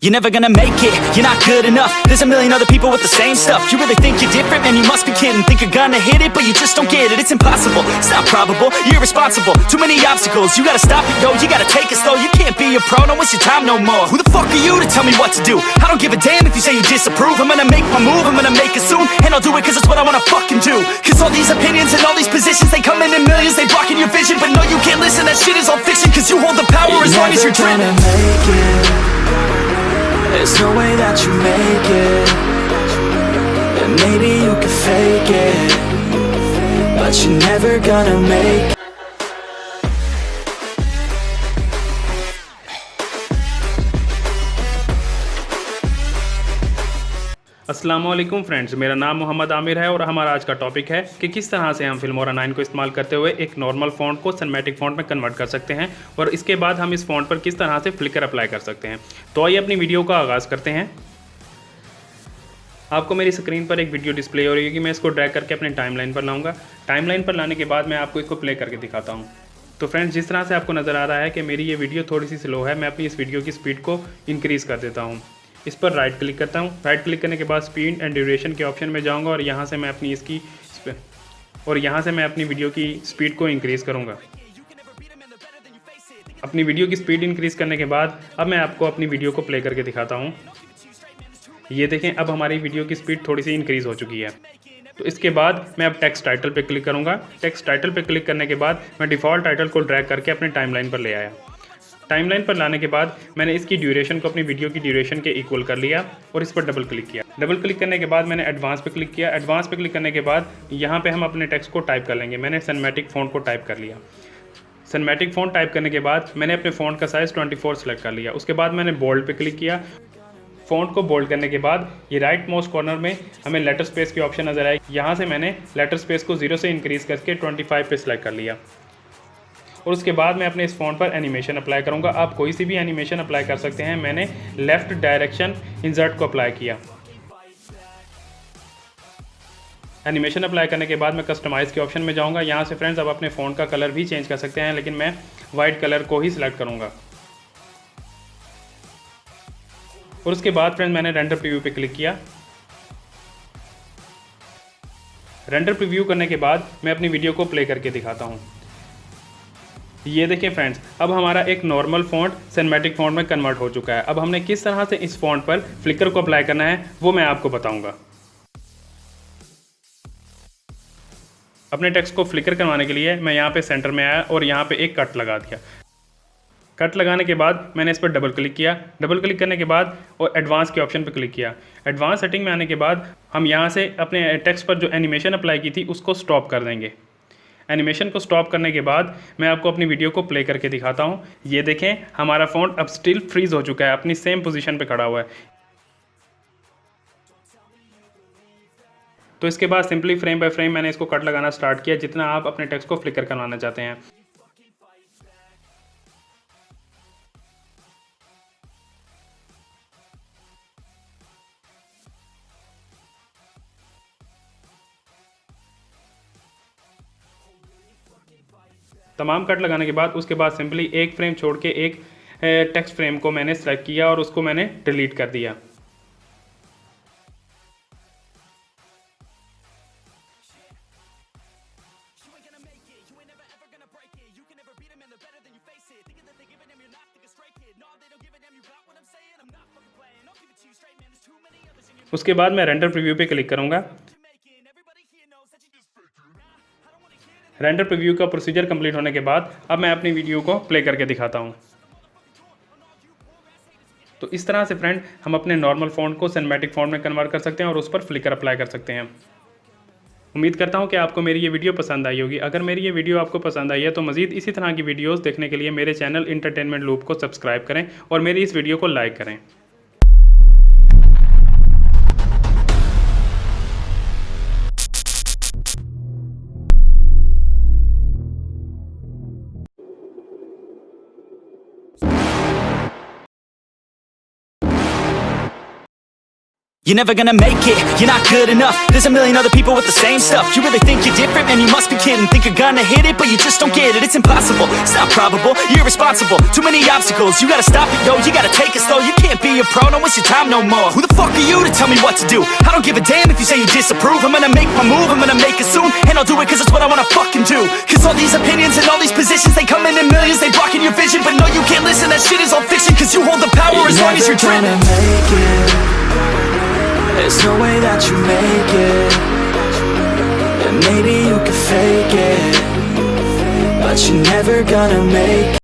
You're never gonna make it, you're not good enough. There's a million other people with the same stuff. You really think you're different? Man, you must be kidding. Think you're gonna hit it, but you just don't get it. It's impossible, it's not probable, you're irresponsible. Too many obstacles, you gotta stop it, yo. You gotta take it slow, you can't be a pro. Don't waste your time no more. Who the fuck are you to tell me what to do? I don't give a damn if you say you disapprove. I'm gonna make my move, I'm gonna make it soon. And I'll do it cause it's what I wanna fucking do. Cause all these opinions and all these positions, they come in millions, they blocking your vision. But no, you can't listen, that shit is all fiction. Cause you hold the power as long as you're dreaming. Make it. There's no way that you make it. And maybe you can fake it, but you're never gonna make it. अस्सलामुअलैकुम friends, मेरा नाम मोहम्मद आमिर है और हमारा आज का topic है कि किस तरह से हम फिल्मोरा 9 को इस्तेमाल करते हुए एक नॉर्मल फ़ॉन्ट को सिनेमैटिक फ़ॉन्ट में कन्वर्ट कर सकते हैं और इसके बाद हम इस फ़ॉन्ट पर किस तरह से फ्लिकर अप्लाई कर सकते हैं। तो आइए अपनी वीडियो का आगाज़ करते हैं। आपको मेरी स्क्रीन पर एक वीडियो डिस्प्ले हो रही है कि मैं इसको ड्रैग करके अपने टाइमलाइन पर लाऊंगा। टाइमलाइन पर लाने के बाद मैं आपको इसको प्ले करके दिखाता हूँ। तो फ्रेंड्स, जिस तरह से आपको नज़र आ रहा है कि मेरी ये वीडियो थोड़ी सी स्लो है, मैं अपनी इस वीडियो की स्पीड को इंक्रीज़ कर देता हूँ। इस पर राइट क्लिक करता हूँ। राइट क्लिक करने के बाद स्पीड एंड ड्यूरेशन के ऑप्शन में जाऊँगा और यहाँ से मैं अपनी वीडियो की स्पीड को इंक्रीज़ करूँगा। अपनी वीडियो की स्पीड इंक्रीज़ करने के बाद अब मैं आपको अपनी वीडियो को प्ले करके दिखाता हूँ। ये देखें, अब हमारी वीडियो की स्पीड थोड़ी सी इंक्रीज़ हो चुकी है। तो इसके बाद मैं अब टेक्स्ट टाइटल पे क्लिक करूँगा। टेक्स्ट टाइटल पे क्लिक करने के बाद मैं डिफ़ॉल्ट टाइटल को ड्रैग करके अपने टाइमलाइन पर ले आया। टाइमलाइन पर लाने के बाद मैंने इसकी ड्यूरेशन को अपनी वीडियो की ड्यूरेशन के इक्वल कर लिया और इस पर डबल क्लिक किया। डबल क्लिक करने के बाद मैंने एडवांस पे क्लिक किया। एडवांस पे क्लिक करने के बाद यहाँ पे हम अपने टेक्स्ट को टाइप कर लेंगे। मैंने सिनेमैटिक फ़ॉन्ट को टाइप कर लिया। सिनेमैटिक फ़ॉन्ट टाइप करने के बाद मैंने अपने फ़ॉन्ट का साइज़ 24 सेलेक्ट कर लिया। उसके बाद मैंने बोल्ड पे क्लिक किया। फ़ॉन्ट को बोल्ड करने के बाद ये राइट मोस्ट कॉर्नर में हमें लेटर स्पेस की ऑप्शन नज़र आएगी। यहाँ से मैंने लेटर स्पेस को 0 से इंक्रीज़ करके 25 पे सिलेक्ट कर लिया और उसके बाद मैं अपने इस फ़ॉन्ट पर एनिमेशन अप्लाई करूँगा। आप कोई सी भी एनिमेशन अप्लाई कर सकते हैं। मैंने लेफ़्ट डायरेक्शन इंसर्ट को अप्लाई किया। एनिमेशन अप्लाई करने के बाद मैं कस्टमाइज़ के ऑप्शन में जाऊँगा। यहाँ से फ्रेंड्स, अब अपने फ़ॉन्ट का कलर भी चेंज कर सकते हैं, लेकिन मैं वाइट कलर को ही सिलेक्ट करूँगा। और उसके बाद फ्रेंड्स, मैंने रेंडर प्रीव्यू पे क्लिक किया। रेंडर प्रीव्यू करने के बाद मैं अपनी वीडियो को प्ले करके दिखाता हूँ। ये देखिए फ्रेंड्स, अब हमारा एक नॉर्मल फ़ॉन्ट सिनेमैटिक फ़ॉन्ट में कन्वर्ट हो चुका है। अब हमने किस तरह से इस फ़ॉन्ट पर फ्लिकर को अप्लाई करना है वो मैं आपको बताऊंगा। अपने टेक्स्ट को फ्लिकर करवाने के लिए मैं यहाँ पे सेंटर में आया और यहाँ पे एक कट लगा दिया। कट लगाने के बाद मैंने इस पर डबल क्लिक किया। डबल क्लिक करने के बाद और एडवांस के ऑप्शन पर क्लिक किया। एडवांस सेटिंग में आने के बाद हम यहाँ से अपने टेक्स्ट पर जो एनिमेशन अप्लाई की थी उसको स्टॉप कर देंगे। एनिमेशन को स्टॉप करने के बाद मैं आपको अपनी वीडियो को प्ले करके दिखाता हूँ। ये देखें, हमारा फ़ॉन्ट अब स्टिल फ्रीज़ हो चुका है, अपनी सेम पोजीशन पे खड़ा हुआ है। तो इसके बाद सिंपली फ्रेम बाय फ्रेम मैंने इसको कट लगाना स्टार्ट किया, जितना आप अपने टेक्स्ट को फ्लिकर करवाना चाहते हैं। तमाम कट लगाने के बाद उसके बाद सिंपली एक फ्रेम छोड़ के एक टेक्स्ट फ्रेम को मैंने सेलेक्ट किया और उसको मैंने डिलीट कर दिया। उसके बाद मैं रेंडर प्रीव्यू पे क्लिक करूंगा। रेंडर प्रीव्यू का प्रोसीजर कंप्लीट होने के बाद अब मैं अपनी वीडियो को प्ले करके दिखाता हूँ। तो इस तरह से फ्रेंड, हम अपने नॉर्मल फ़ॉन्ट को सिनेमैटिक फ़ॉन्ट में कन्वर्ट कर सकते हैं और उस पर फ्लिकर अप्लाई कर सकते हैं। उम्मीद करता हूँ कि आपको मेरी ये वीडियो पसंद आई होगी। अगर मेरी ये वीडियो आपको पसंद आई है तो मज़ीद इसी तरह की वीडियोज़ देखने के लिए मेरे चैनल इंटरटेनमेंट लूप को सब्सक्राइब करें और मेरी इस वीडियो को लाइक करें। You're never gonna make it, you're not good enough. There's a million other people with the same stuff. You really think you're different, man, you must be kidding. Think you're gonna hit it, but you just don't get it. It's impossible, it's not probable, you're irresponsible. Too many obstacles, you gotta stop it, yo. You gotta take it slow, you can't be a pro, don't waste your time no more. Who the fuck are you to tell me what to do? I don't give a damn if you say you disapprove. I'm gonna make my move, I'm gonna make it soon. And I'll do it cause it's what I wanna fucking do. Cause all these opinions and all these positions, they come in millions, they blocking your vision. But no, you can't listen, that shit is all fiction. Cause you hold the power as long as you're dreaming. Make it. There's no way that you make it. And maybe you could fake it, but you're never gonna make